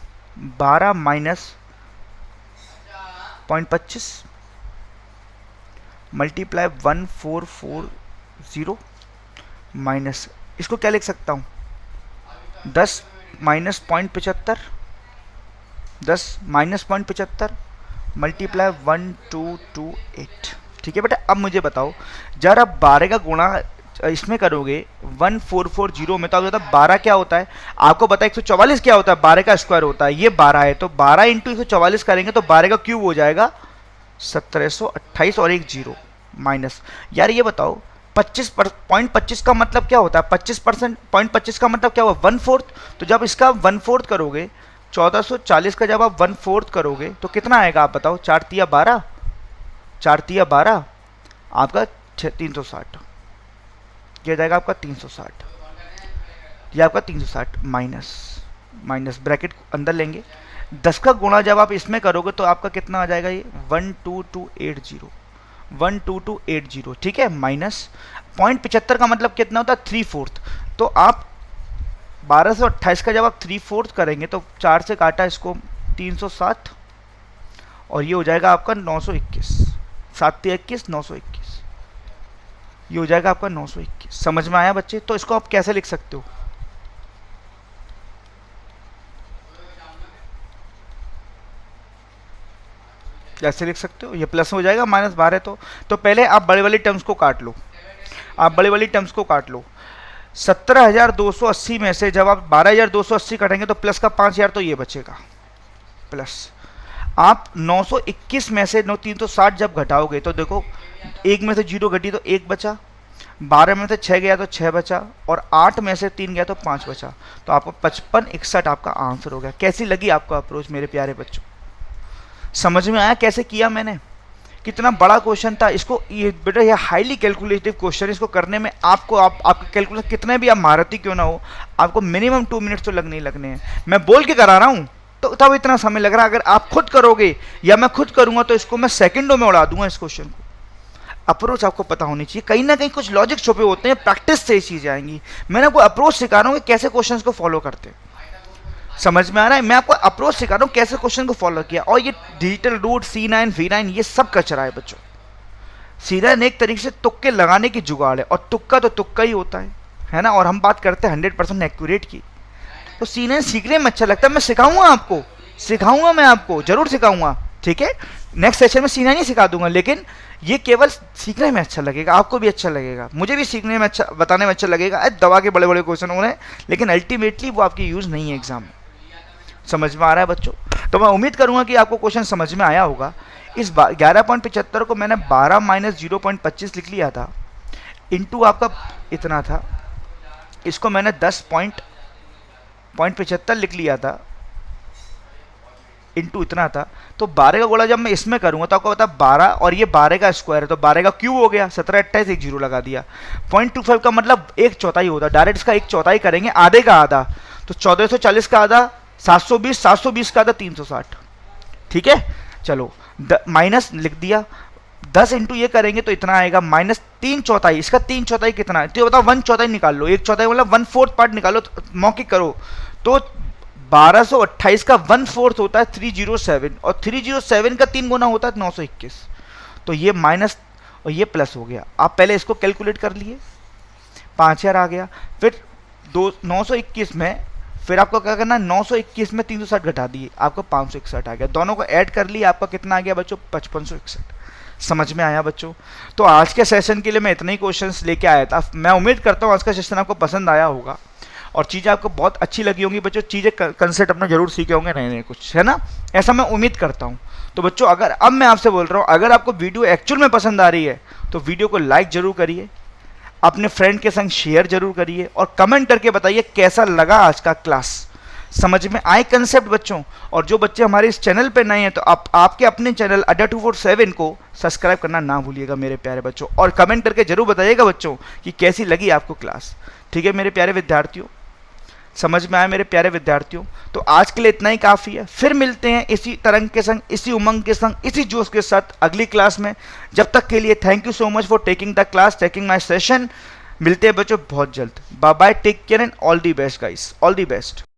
12 माइनस 0.25 मल्टीप्लाई 1440 माइनस, इसको क्या लिख सकता हूँ? 10 माइनस 0.75, 10 माइनस 0.75 मल्टीप्लाई 1228, ठीक है बेटा। अब मुझे बताओ, जब आप 12 का गुणा इसमें करोगे 1440 में, तो आप होता है 12 क्या होता है? आपको पता है 144 क्या होता है? 12 का स्क्वायर होता है, ये 12 है, तो 12 इंटू 144 करेंगे तो 12 का क्यूब हो जाएगा 1728 और 1 जीरो माइनस। यार ये बताओ 25 का मतलब क्या होता है? 25% का मतलब क्या हुआ? 1/4। तो जब इसका 1/4 करोगे, 1440 का जब आप 1/4 करोगे तो कितना आएगा आप बताओ? 4 तिया 12, 4 तिया 12, आपका 360, ये जाएगा आपका 360, ये आपका 360 माइनस ब्रैकेट अंदर लेंगे, 10 का गुणा जब आप इसमें करोगे तो आपका कितना आ जाएगा? ये 12280, 12280, ठीक है, माइनस 0.75 का मतलब कितना होता है? 3/4। तो आप 1228 का जब आप 3/4 करेंगे तो 4 से काटा इसको 360, और ये हो जाएगा आपका 921, 7 21 921, ये हो जाएगा आपका 921। समझ में आया बच्चे? तो इसको आप कैसे लिख सकते हो? कैसे लिख सकते हो? ये प्लस हो जाएगा, माइनस 12 तो पहले आप बड़े वाली टर्म्स को काट लो, आप बड़े वाली टर्म्स को काट लो। 17,280 में से जब आप 12,280 काटेंगे तो प्लस का 5,000, तो ये बचेगा प्लस। आप 921 में से 360 जब घटाओगे तो देखो, एक में से 0 घटी तो 1 बचा, 12 में से 6 गया तो 6 बचा, और 8 में से 3 गया तो 5 बचा। तो आपको 5561 आपका आंसर हो गया। कैसी लगी आपको अप्रोच मेरे प्यारे बच्चों? समझ में आया कैसे किया मैंने? कितना बड़ा क्वेश्चन था। इसको ये बेटा ये हाईली कैलकुलेटिव क्वेश्चन, इसको करने में आपको आपका कैलकुलेशन कितने भी आप महारथी क्यों ना हो, आपको मिनिमम 2 मिनट्स तो लगने ही लगने हैं। मैं बोल के करा रहा हूँ, तो तब इतना समय लग रहा है। अगर आप खुद करोगे या मैं खुद करूंगा तो इसको मैं सेकंडों में उड़ा दूंगा इस क्वेश्चन को। अप्रोच आपको पता होनी चाहिए, कहीं ना कहीं कुछ लॉजिक छुपे होते हैं, प्रैक्टिस से ये चीजें आएंगी। मैंने आपको अप्रोच सिखा रहा हूँ कि कैसे क्वेश्चंस को फॉलो करते हैं, समझ में आ रहा है। मैं आपको अप्रोच सिखा रहा हूँ कैसे क्वेश्चन को फॉलो किया। और ये डिजिटल रूट, C9 V9 ये सब कचरा है बच्चों। C9 एक तरीके से तुक्के लगाने की जुगाड़ है, और तुक्का तो तुक्का ही होता है ना। और हम बात करते हैं 100% एक्यूरेट की। तो C9 सीखने में अच्छा लगता है, मैं सिखाऊंगा आपको, सिखाऊंगा मैं आपको, जरूर सिखाऊंगा, ठीक है। नेक्स्ट सेशन में C9 ही सिखा दूंगा, लेकिन ये केवल सीखने में अच्छा लगेगा, आपको भी अच्छा लगेगा, मुझे भी सीखने में अच्छा, बताने में अच्छा लगेगा। दवा के बड़े बड़े क्वेश्चन हो रहे हैं, लेकिन अल्टीमेटली वो आपकी यूज़ नहीं है एग्जाम में। समझ में आ रहा है बच्चों? तो मैं उम्मीद करूंगा कि आपको क्वेश्चन समझ में आया होगा। इस 11.75 को मैंने 12 माइनस 0.25 लिख लिया था, इंटू आपका इतना था, इसको मैंने 10.75 लिख लिया था, इंटू इतना था। तो 12 का गुणा जब मैं इसमें करूंगा तो आपको पता 12 और ये 12 का स्क्वायर है, तो 12 का क्यूब हो गया, 17 28 एक जीरो लगा दिया। 0.25 का मतलब एक चौथाई होता, डायरेक्ट इसका एक चौथाई करेंगे, आधे का आधा, तो 1440 का आधा 720, 720 का आधा 360, ठीक है। चलो माइनस लिख दिया, 10 इंटू ये करेंगे तो इतना आएगा, माइनस 3/4, इसका 3/4 कितना है, तो बताओ 1/4 निकाल लो, 1/4 मतलब 1/4 पार्ट निकालो, मौखिक करो। तो 1228 का 1/4 होता है 307, और 307 का 3 गुना होता है 921। तो ये माइनस और ये प्लस हो गया। आप पहले इसको कैलकुलेट कर लिए, 5000 आ गया। फिर 921 में फिर आपको क्या करना है, 921 में 360 घटा दिए, आपको 561 आ गया। दोनों को ऐड कर लिए, आपका कितना आ गया बच्चों, 5561। समझ में आया बच्चों? तो आज के सेशन के लिए मैं इतने ही क्वेश्चंस लेके आया था। मैं उम्मीद करता हूँ आज का सेशन आपको पसंद आया होगा और चीज़ें आपको बहुत अच्छी लगी होंगी बच्चों। चीज़ें कंसेप्ट अपना जरूर सीखे होंगे नए नए कुछ, है ना, ऐसा मैं उम्मीद करता हूँ। तो बच्चों अगर अब मैं आपसे बोल रहा हूँ, अगर आपको वीडियो एक्चुअल में पसंद आ रही है तो वीडियो को लाइक जरूर करिए, अपने फ्रेंड के संग शेयर जरूर करिए, और कमेंट करके बताइए कैसा लगा आज का क्लास, समझ में आए कंसेप्ट बच्चों। और जो बच्चे हमारे इस चैनल पे नए हैं तो आप आपके अपने चैनल अड्डा 247 को सब्सक्राइब करना ना भूलिएगा मेरे प्यारे बच्चों, और कमेंट करके जरूर बताइएगा बच्चों कि कैसी लगी आपको क्लास, ठीक है मेरे प्यारे विद्यार्थियों। समझ में आया मेरे प्यारे विद्यार्थियों? तो आज के लिए इतना ही काफ़ी है। फिर मिलते हैं इसी तरंग के संग, इसी उमंग के संग, इसी जोश के साथ अगली क्लास में। जब तक के लिए thank you so much for taking the class, taking my session. मिलते हैं बच्चों बहुत जल्द। Bye bye, take care and all the best guys, all the best.